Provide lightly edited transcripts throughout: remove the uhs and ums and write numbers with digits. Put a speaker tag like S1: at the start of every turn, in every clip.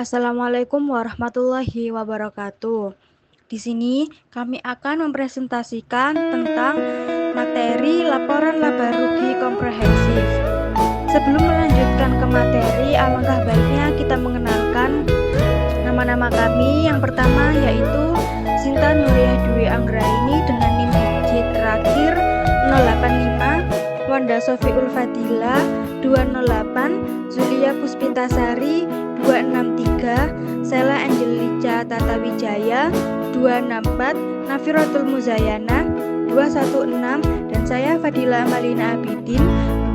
S1: Assalamualaikum warahmatullahi wabarakatuh. Di sini kami akan mempresentasikan tentang materi laporan laba rugi komprehensif. Sebelum melanjutkan ke materi, alangkah baiknya kita mengenalkan nama-nama kami. Yang pertama yaitu Sinta Nuriyah Dwi Anggraini dengan NIM digit terakhir 085, Wanda Sofiul Fadila 208, Zulia Puspitasari 263, Sela Angelica Tata Wijaya 264, Nafiratul Muzayana 216, dan saya Fadila Amalina Abidin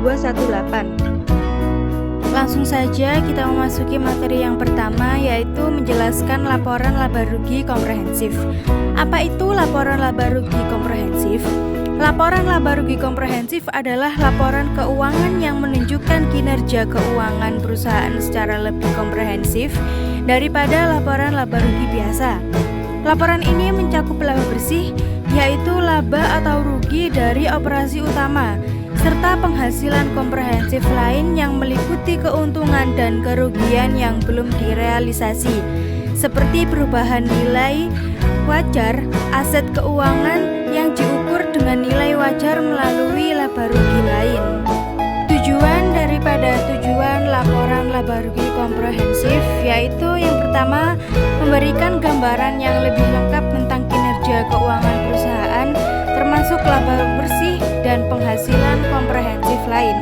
S1: 218. Langsung saja kita memasuki materi yang pertama, yaitu menjelaskan laporan laba rugi komprehensif. Apa itu laporan laba rugi komprehensif? Laporan laba rugi komprehensif adalah laporan keuangan yang menunjukkan kinerja keuangan perusahaan secara lebih komprehensif daripada laporan laba rugi biasa. Laporan ini mencakup laba bersih, yaitu laba atau rugi dari operasi utama, serta penghasilan komprehensif lain yang meliputi keuntungan dan kerugian yang belum direalisasi, seperti perubahan nilai wajar aset keuangan yang diukur dengan nilai wajar melalui laba rugi lain. Tujuan laporan laba rugi komprehensif yaitu yang pertama, memberikan gambaran yang lebih lengkap tentang kinerja keuangan perusahaan, termasuk laba bersih dan penghasilan komprehensif lain.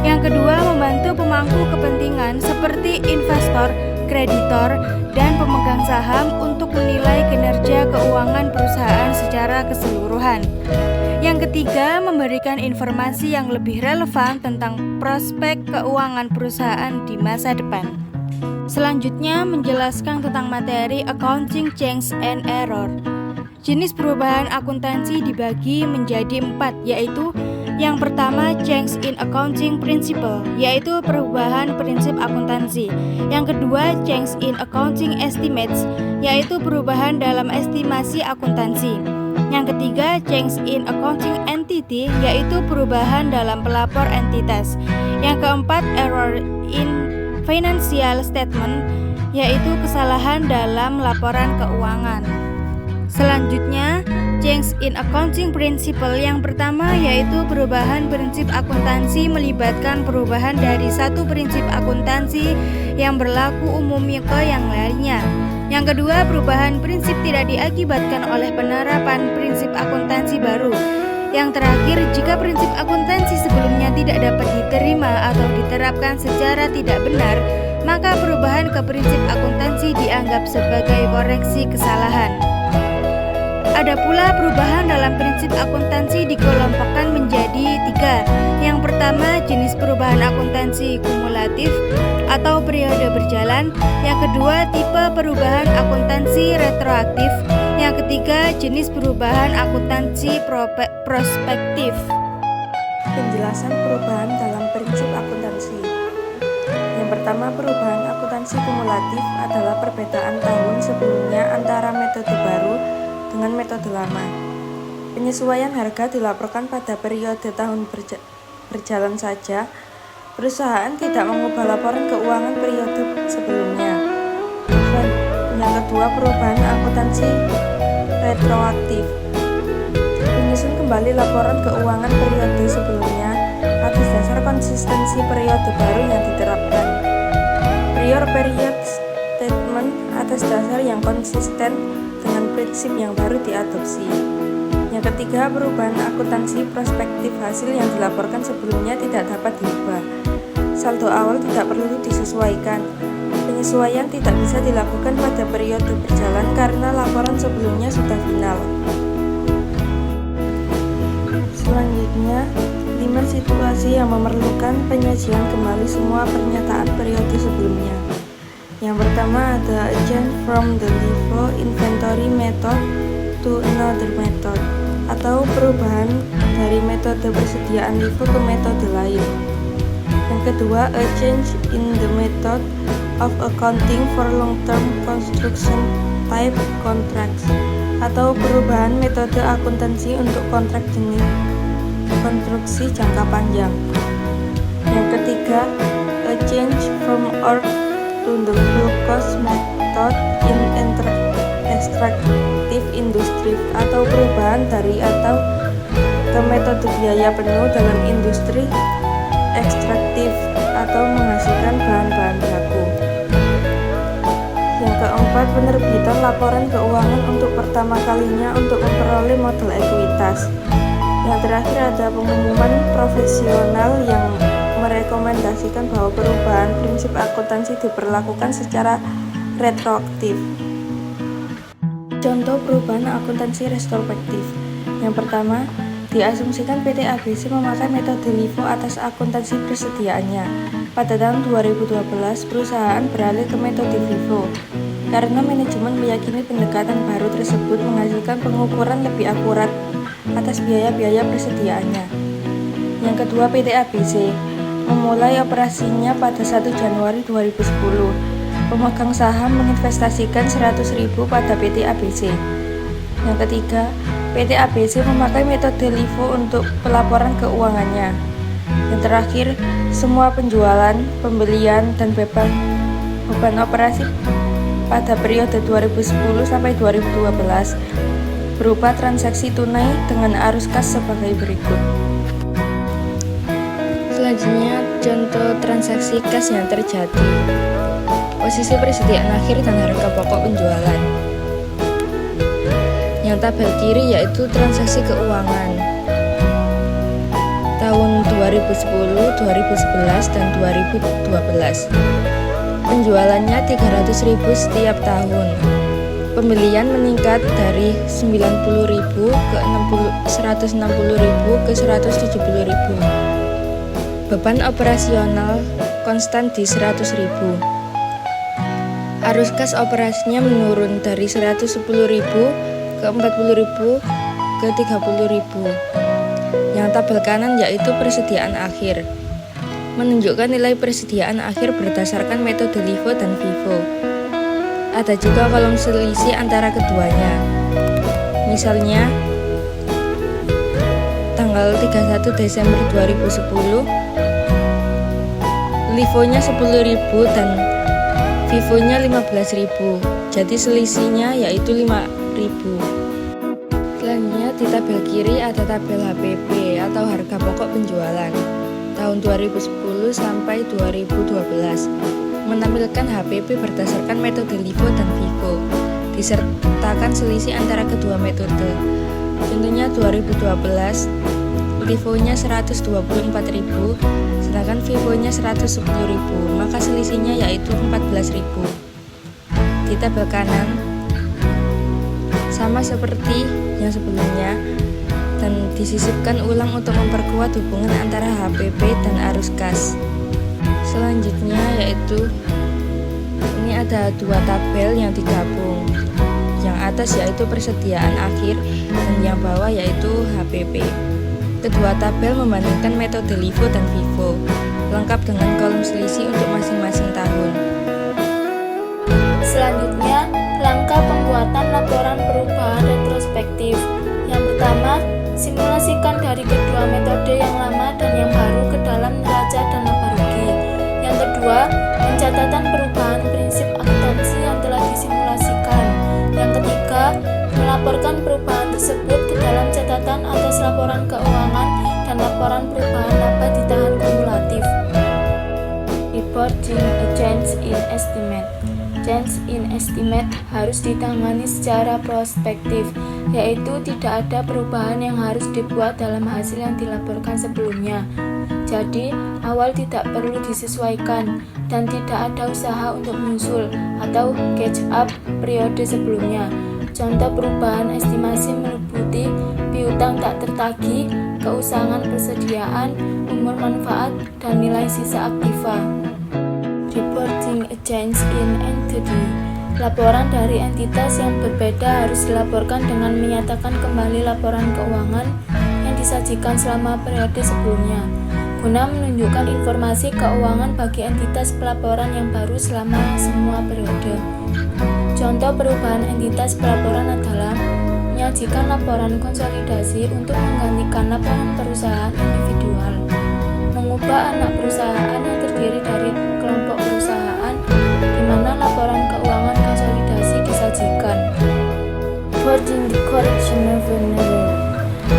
S1: Yang kedua, membantu pemangku kepentingan seperti investor, kreditor, dan pemegang saham untuk menilai kinerja keuangan perusahaan secara keseluruhan. Yang ketiga, memberikan informasi yang lebih relevan tentang prospek keuangan perusahaan di masa depan. Selanjutnya, menjelaskan tentang materi Accounting Change and Error. Jenis perubahan akuntansi dibagi menjadi 4, yaitu yang pertama, change in accounting principle, yaitu perubahan prinsip akuntansi. Yang kedua, change in accounting estimates, yaitu perubahan dalam estimasi akuntansi. Yang ketiga, change in accounting entity, yaitu perubahan dalam pelapor entitas. Yang keempat, error in financial statement, yaitu kesalahan dalam laporan keuangan. Selanjutnya, change in accounting principle yang pertama yaitu perubahan prinsip akuntansi melibatkan perubahan dari satu prinsip akuntansi yang berlaku umum ke yang lainnya. Yang kedua, perubahan prinsip tidak diakibatkan oleh penerapan prinsip akuntansi baru. Yang terakhir, jika prinsip akuntansi sebelumnya tidak dapat diterima atau diterapkan secara tidak benar, maka perubahan ke prinsip akuntansi dianggap sebagai koreksi kesalahan. Ada pula perubahan dalam prinsip akuntansi dikelompokkan menjadi 3. Yang pertama, jenis perubahan akuntansi kumulatif atau periode berjalan. Yang kedua, tipe perubahan akuntansi retroaktif. Yang ketiga, jenis perubahan akuntansi prospektif.
S2: Penjelasan perubahan dalam prinsip akuntansi. Yang pertama, perubahan akuntansi kumulatif adalah perbedaan tahun sebelumnya antara metode baru dengan metode lama. Penyesuaian harga dilaporkan pada periode tahun berjalan saja. Perusahaan tidak mengubah laporan keuangan periode sebelumnya. Dan yang kedua, perubahan akuntansi retroaktif, menyusun kembali laporan keuangan periode sebelumnya atas dasar konsistensi periode baru yang diterapkan. Prior period statement atas dasar yang konsisten dengan prinsip yang baru diadopsi. Yang ketiga, perubahan akuntansi prospektif, hasil yang dilaporkan sebelumnya tidak dapat diubah. Saldo awal tidak perlu disesuaikan. Penyesuaian tidak bisa dilakukan pada periode berjalan karena laporan sebelumnya sudah final. Selanjutnya, 5 situasi yang memerlukan penyajian kembali semua pernyataan periode sebelumnya. Yang pertama ada change from the LIFO inventory method to another method, atau perubahan dari metode persediaan LIFO ke metode lain. Yang kedua, a change in the method of accounting for long-term construction type contracts, atau perubahan metode akuntansi untuk kontrak jenis konstruksi jangka panjang. Yang ketiga, a change from org to the full cost method in extractive industry atau perubahan dari atau ke metode biaya penuh dalam industri ekstraktif atau menghasilkan bahan-bahan baku. Yang keempat, penerbitan laporan keuangan untuk pertama kalinya untuk memperoleh model ekuitas. Yang terakhir ada pengumuman profesional yang merekomendasikan bahwa perubahan prinsip akuntansi diperlakukan secara retroaktif. Contoh perubahan akuntansi retrospektif. Yang pertama, diasumsikan PT ABC memakai metode LIFO atas akuntansi persediaannya. Pada tahun 2012, perusahaan beralih ke metode FIFO karena manajemen meyakini pendekatan baru tersebut menghasilkan pengukuran lebih akurat atas biaya-biaya persediaannya. Yang kedua, PT ABC memulai operasinya pada 1 Januari 2010. Pemegang saham menginvestasikan 100.000 pada PT ABC. Yang ketiga, PT ABC memakai metode LIFO untuk pelaporan keuangannya. Yang terakhir, semua penjualan, pembelian, dan beban operasi pada periode 2010 sampai 2012 berupa transaksi tunai dengan arus kas sebagai berikut. Selanjutnya, contoh transaksi kas yang terjadi. Posisi persediaan akhir dan harga pokok penjualan. Yang tabel kiri yaitu transaksi keuangan tahun 2010, 2011, dan 2012. Penjualannya 300.000 setiap tahun. Pembelian meningkat dari 90.000 ke 160.000 ke 170.000. Beban operasional konstan di 100.000. Arus kas operasinya menurun dari 110.000 ke 40.000 ke 30.000. Yang tabel kanan yaitu persediaan akhir, menunjukkan nilai persediaan akhir berdasarkan metode LIFO dan FIFO. Ada juga kolom selisih antara keduanya. Misalnya, tanggal 31 Desember 2010, LIFO-nya 10.000 dan FIFO-nya 15.000. Jadi selisihnya yaitu 5.000. Selanjutnya di tabel kiri ada tabel HPP atau harga pokok penjualan tahun 2010 sampai 2012, menampilkan HPP berdasarkan metode LIFO dan FIFO, disertakan selisih antara kedua metode. Contohnya 2012, LIFO-nya 124.000, sedangkan FIFO-nya 110.000, maka selisihnya yaitu 14.000. Di tabel kanan, sama seperti yang sebelumnya, dan disisipkan ulang untuk memperkuat hubungan antara HPP dan arus kas. Selanjutnya yaitu ini ada dua tabel yang digabung. Yang atas yaitu persediaan akhir dan yang bawah yaitu HPP. Kedua tabel membandingkan metode LIFO dan FIFO, lengkap dengan kolom selisih untuk masing-masing tahun.
S3: Selanjutnya, langkah pembuatan laporan perubahan retrospektif. Yang pertama, simulasikan dari kedua metode yang lama dan yang baru ke dalam neraca dan laba rugi. Yang kedua, pencatatan perubahan prinsip akuntansi yang telah disimulasikan. Yang ketiga, melaporkan perubahan tersebut ke dalam catatan atas laporan keuangan dan laporan perubahan laba di tahun kumulatif. Reporting a change in estimate. Change in estimate harus ditangani secara prospektif, yaitu tidak ada perubahan yang harus dibuat dalam hasil yang dilaporkan sebelumnya. Jadi, awal tidak perlu disesuaikan dan tidak ada usaha untuk menyusul atau catch up periode sebelumnya. Contoh perubahan estimasi meliputi piutang tak tertagih, keusangan persediaan, umur manfaat, dan nilai sisa aktiva. Reporting a change in entity. Laporan dari entitas yang berbeda harus dilaporkan dengan menyatakan kembali laporan keuangan yang disajikan selama periode sebelumnya, guna menunjukkan informasi keuangan bagi entitas pelaporan yang baru selama semua periode. Contoh perubahan entitas pelaporan adalah menyajikan laporan konsolidasi untuk menggantikan laporan perusahaan individual, mengubah anak perusahaan yang terdiri dari kelompok perusahaan di mana laporan supporting the correction of an error.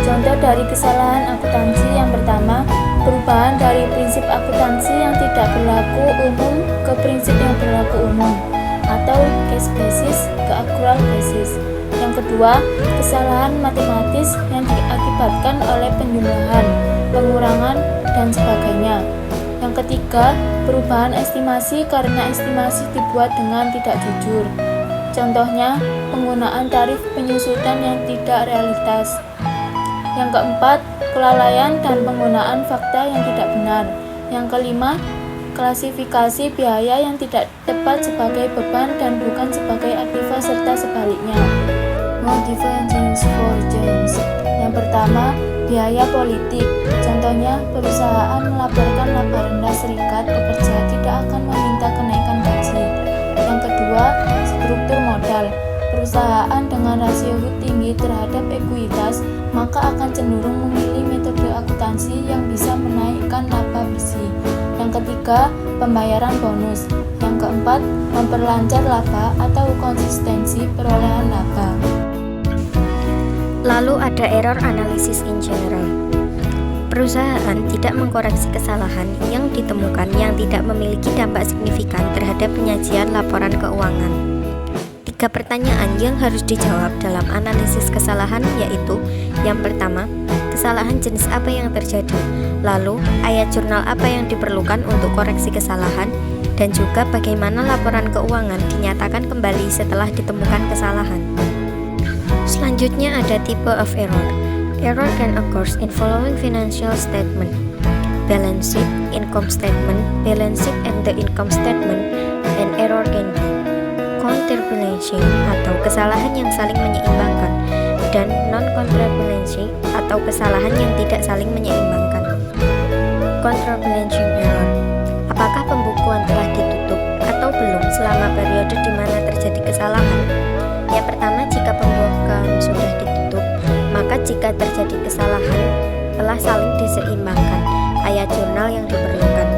S3: Contoh dari kesalahan akuntansi yang pertama, perubahan dari prinsip akuntansi yang tidak berlaku umum ke prinsip yang berlaku umum, atau case basis ke accrual basis. Yang kedua, kesalahan matematis yang diakibatkan oleh penjumlahan, pengurangan, dan sebagainya. Yang ketiga, perubahan estimasi karena estimasi dibuat dengan tidak jujur. Contohnya, penggunaan tarif penyusutan yang tidak realitas. Yang keempat, kelalaian dan penggunaan fakta yang tidak benar. Yang kelima, klasifikasi biaya yang tidak tepat sebagai beban dan bukan sebagai aktiva serta sebaliknya. No divergence for James. Yang pertama, biaya politik. Contohnya, perusahaan melaporkan laba rendah serikat pekerja tidak akan meminta kenaikan gaji. Yang kedua, struktur modal. Perusahaan dengan rasio tinggi terhadap ekuitas maka akan cenderung memilih metode akuntansi yang bisa menaikkan laba bersih. Yang ketiga, pembayaran bonus. Yang keempat, memperlancar laba atau konsistensi perolehan laba.
S4: Lalu ada error analysis in general. Perusahaan tidak mengkoreksi kesalahan yang ditemukan yang tidak memiliki dampak signifikan terhadap penyajian laporan keuangan. 3 pertanyaan yang harus dijawab dalam analisis kesalahan yaitu: yang pertama, kesalahan jenis apa yang terjadi, lalu ayat jurnal apa yang diperlukan untuk koreksi kesalahan, dan juga bagaimana laporan keuangan dinyatakan kembali setelah ditemukan kesalahan. Selanjutnya ada type of error. Error can occur in following financial statement: balance sheet, income statement, balance sheet and the income statement, and error can be counterbalancing atau kesalahan yang saling menyeimbangkan, dan non-counterbalancing atau kesalahan yang tidak saling menyeimbangkan. Counterbalancing error. Apakah pembukuan telah ditutup atau belum selama periode di mana terjadi kesalahan? Yang pertama, jika pembukuan sudah ditutup, maka jika terjadi kesalahan telah saling diseimbangkan ayat jurnal yang diperlukan.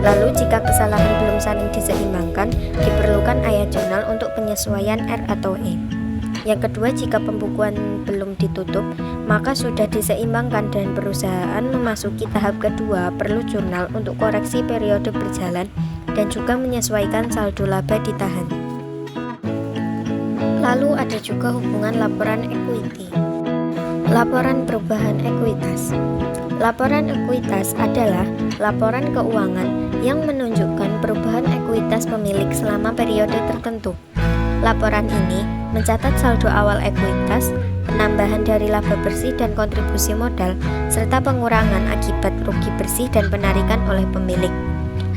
S4: Lalu jika kesalahan belum saling diseimbangkan, diperlukan ayat jurnal untuk penyesuaian R atau E. Yang kedua, jika pembukuan belum ditutup, maka sudah diseimbangkan dan perusahaan memasuki tahap kedua, perlu jurnal untuk koreksi periode berjalan dan juga menyesuaikan saldo laba ditahan. Lalu ada juga hubungan laporan equity. Laporan perubahan ekuitas. Laporan ekuitas adalah laporan keuangan yang menunjukkan perubahan ekuitas pemilik selama periode tertentu. Laporan ini mencatat saldo awal ekuitas, penambahan dari laba bersih dan kontribusi modal, serta pengurangan akibat rugi bersih dan penarikan oleh pemilik.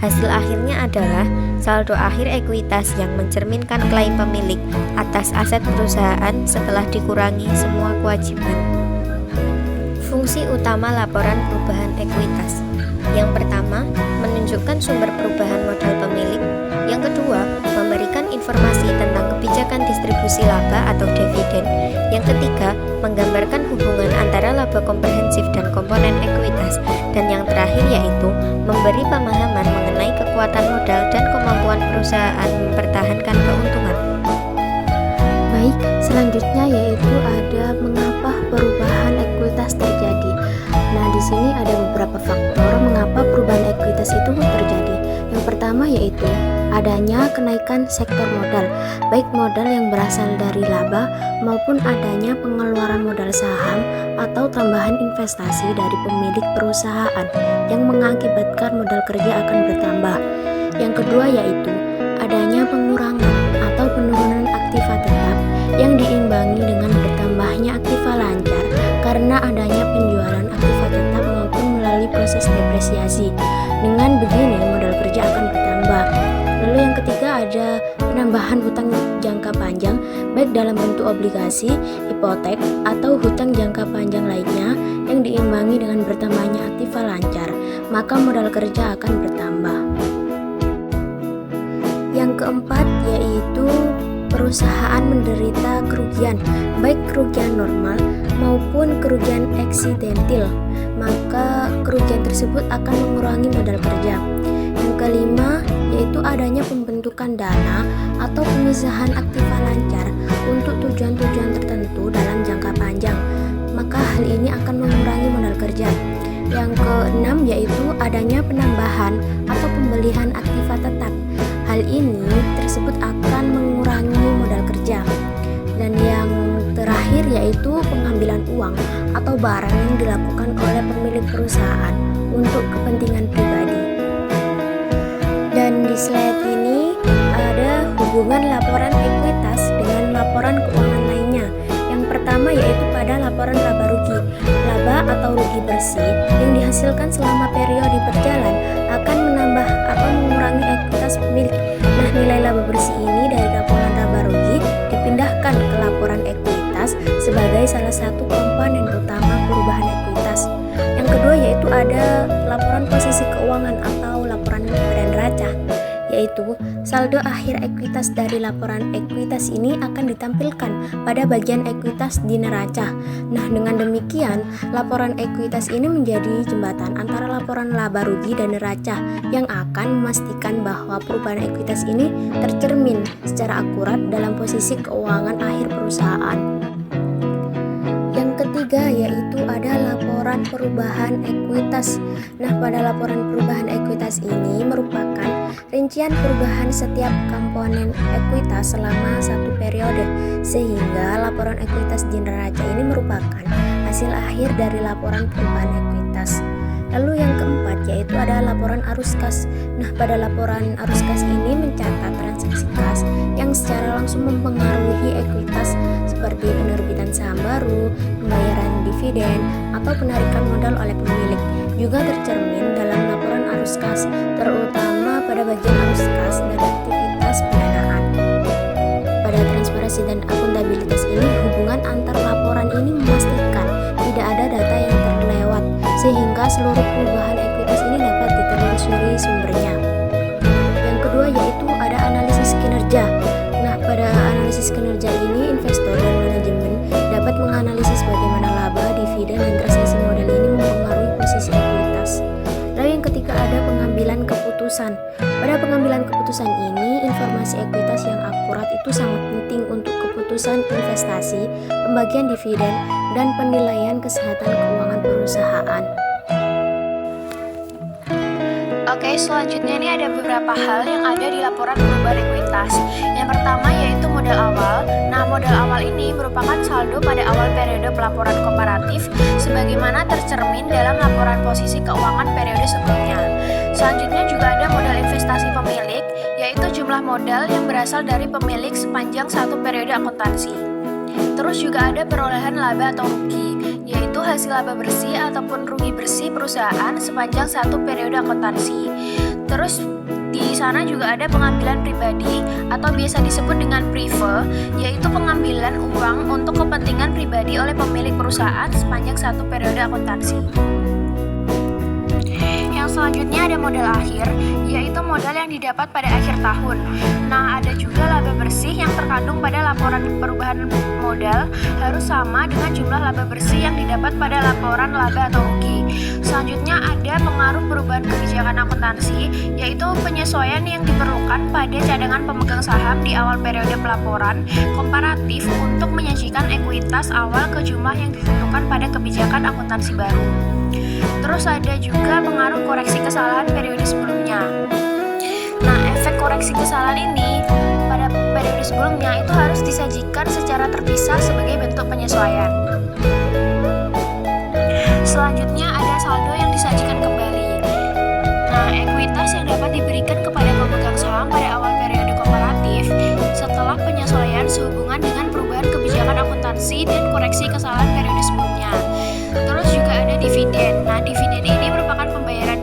S4: Hasil akhirnya adalah saldo akhir ekuitas yang mencerminkan klaim pemilik atas aset perusahaan setelah dikurangi semua kewajiban. Fungsi utama laporan perubahan ekuitas. Yang pertama, menunjukkan sumber perubahan modal pemilik. Yang kedua, memberikan informasi tentang kebijakan distribusi laba atau dividen. Yang ketiga, menggambarkan hubungan antara laba komprehensif dan komponen ekuitas. Dan yang terakhir yaitu memberi pemahaman mengenai kekuatan modal dan kemampuan perusahaan mempertahankan keuntungan.
S5: Baik, selanjutnya yaitu ada mengapa perubahan ekuitas terjadi. Nah, di sini ada beberapa faktor mengapa perubahan ekuitas itu terjadi. Yang pertama yaitu adanya kenaikan sektor modal, baik modal yang berasal dari laba maupun adanya pengeluaran modal saham atau tambahan investasi dari pemilik perusahaan yang mengakibatkan modal kerja akan bertambah. Yang kedua yaitu adanya pengurangan atau penurunan aktiva tetap yang diimbangi dengan bertambahnya aktiva lancar karena adanya penjualan aktiva tetap maupun melalui proses depresiasi. Dengan begini modal kerja akan bertambah. Lalu yang ketiga ada penambahan hutang jangka panjang baik dalam bentuk obligasi, hipotek, atau hutang jangka panjang lainnya yang diimbangi dengan bertambahnya aktiva lancar, maka modal kerja akan bertambah. Yang keempat yaitu perusahaan menderita kerugian, baik kerugian normal maupun kerugian eksidentil, maka kerugian tersebut akan mengurangi modal kerja. Yang kelima yaitu adanya pembentukan dana atau pemisahan aktiva lancar untuk tujuan-tujuan tertentu dalam jangka panjang, maka hal ini akan mengurangi modal kerja. Yang keenam yaitu adanya penambahan atau pembelian aktiva tetap. Hal ini tersebut akan mengurangi modal kerja. Dan yang terakhir yaitu pengambilan uang atau barang yang dilakukan oleh pemilik perusahaan untuk kepentingan pribadi. Dan di slide ini ada hubungan laporan ekuitas dengan laporan keuangan lainnya. Yang pertama yaitu pada laporan laba rugi. Laba atau rugi bersih yang dihasilkan selama periode berjalan akan menambah atau mengurangi ekuitas pemilik. Nah, nilai laba bersih ini dari laporan laba rugi dipindahkan ke laporan ekuitas sebagai salah satu komponen utama perubahan ekuitas. Yang kedua yaitu ada laporan posisi keuangan atau laporan neraca, yaitu saldo akhir ekuitas dari laporan ekuitas ini akan ditampilkan pada bagian ekuitas di neraca. Nah, dengan demikian laporan ekuitas ini menjadi jembatan antara laporan laba rugi dan neraca yang akan memastikan bahwa perubahan ekuitas ini tercermin secara akurat dalam posisi keuangan akhir perusahaan. Yang ketiga yaitu ada laporan perubahan ekuitas. Nah, pada laporan perubahan ekuitas ini merupakan rincian perubahan setiap komponen ekuitas selama satu periode, sehingga laporan ekuitas di neraca ini merupakan hasil akhir dari laporan perubahan ekuitas. Lalu yang keempat yaitu ada laporan arus kas. Nah, pada laporan arus kas ini mencatat transaksi kas yang secara langsung mempengaruhi ekuitas seperti penerbitan saham baru, pembayaran dividen, atau penarikan modal oleh pemilik. Juga tercermin dalam laporan arus kas, terutama pada bagian arus kas dan aktivitas pendanaan. Pada transparansi dan akuntabilitas ini, hubungan antar laporan ini memastikan tidak ada data yang terlewat, sehingga seluruh perubahan ekuitas ini dapat ditelusuri sumbernya. Yang kedua yaitu ada analisis kinerja. Nah, pada analisis kinerja ini, investor dan manajemen dapat menganalisis bagaimana laba, dividen, dan transaksi modal ini mempengaruhi posisi ekuitas. Lalu yang ketiga ada pengambilan keputusan. Pada pengambilan keputusan ini, informasi ekuitas yang akurat itu sangat penting untuk keputusan investasi, pembagian dividen, dan penilaian kesehatan keuangan perusahaan.
S6: Oke, selanjutnya ini ada beberapa hal yang ada di laporan perubahan ekuitas. Yang pertama yaitu modal awal. Nah, modal awal ini merupakan saldo pada awal periode pelaporan komparatif sebagaimana tercermin dalam laporan posisi keuangan periode sebelumnya. Selanjutnya juga ada modal investasi pemilik, yaitu jumlah modal yang berasal dari pemilik sepanjang satu periode akuntansi. Terus juga ada perolehan laba atau rugi, yaitu hasil laba bersih ataupun rugi bersih perusahaan sepanjang satu periode akuntansi. Terus di sana juga ada pengambilan pribadi atau biasa disebut dengan prive, yaitu pengambilan uang untuk kepentingan pribadi oleh pemilik perusahaan sepanjang satu periode akuntansi. Yang selanjutnya ada modal akhir, yaitu modal yang didapat pada akhir tahun. Nah, ada juga laba bersih yang terkandung pada laporan perubahan modal harus sama dengan jumlah laba bersih yang didapat pada laporan laba atau rugi. Selanjutnya ada pengaruh perubahan kebijakan akuntansi, yaitu penyesuaian yang diperlukan pada cadangan pemegang saham di awal periode pelaporan komparatif untuk menyajikan ekuitas awal ke jumlah yang ditentukan pada kebijakan akuntansi baru. Terus ada juga pengaruh koreksi kesalahan periode sebelumnya. Nah, efek koreksi kesalahan ini pada periode sebelumnya itu harus disajikan secara terpisah sebagai bentuk penyesuaian. Selanjutnya ada saldo yang disajikan kembali. Nah, ekuitas yang dapat diberikan kepada pemegang saham pada awal periode komparatif setelah penyesuaian sehubungan dengan perubahan kebijakan akuntansi dan koreksi kesalahan periode sebelumnya. Terus juga ada dividen. Nah, dividen ini merupakan pembayaran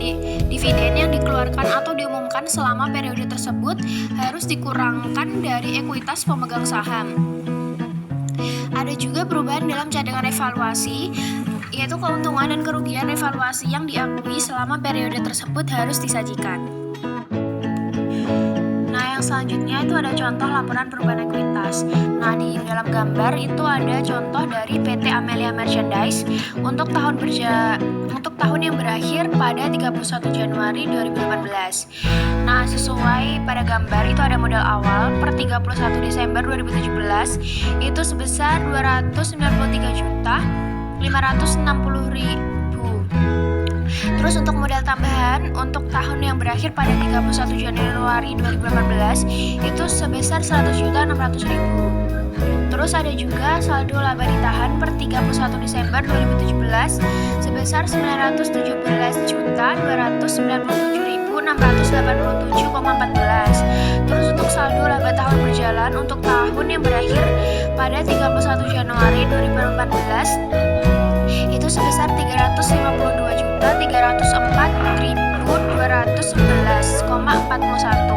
S6: dividen yang dikeluarkan atau diumumkan selama periode tersebut harus dikurangkan dari ekuitas pemegang saham. Ada juga perubahan dalam cadangan evaluasi, yaitu keuntungan dan kerugian evaluasi yang diakui selama periode tersebut harus disajikan. Nah, yang selanjutnya itu ada contoh laporan perubahan ekuitas. Nah, di dalam gambar itu ada contoh dari PT Amelia Merchandise untuk tahun yang berakhir pada 31 Januari 2018. Nah, sesuai pada gambar itu ada modal awal per 31 Desember 2017 itu sebesar 293.560.000. Terus untuk modal tambahan untuk tahun yang berakhir pada 31 Januari 2018 itu sebesar 100.600.000. Terus ada juga saldo laba ditahan per 31 Desember 2017 sebesar 917.297.687,14. Terus untuk saldo laba tahun berjalan untuk tahun yang berakhir pada 31 Januari 2014 itu sebesar 354.211,41.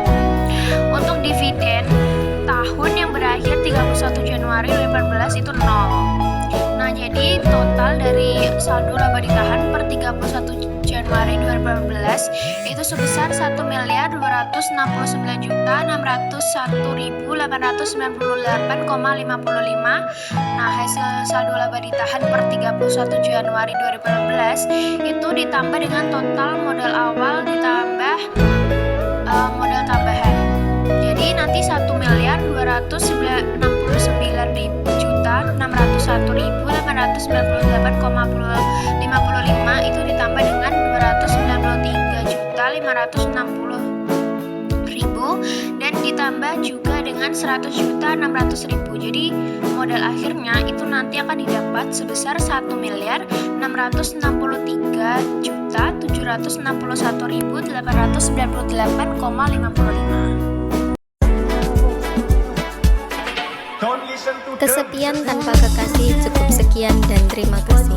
S6: Untuk dividen tahun yang berakhir 31 Januari 2014 itu 0. Nah, jadi total dari saldo laba ditahan per 31 Januari 2014 itu sebesar 1.291.898,55. Nah, hasil saldo laba ditahan per 31 Januari 2014 itu ditambah dengan total modal awal ditambah modal tambahan. Jadi nanti 1.299.601.898,55 itu ditambah dengan 293.560.000 dan ditambah juga dengan 100.600.000. Jadi modal akhirnya itu nanti akan didapat sebesar 1.761.898,55.
S4: Kesepian tanpa kekasih, cukup sekian dan terima kasih.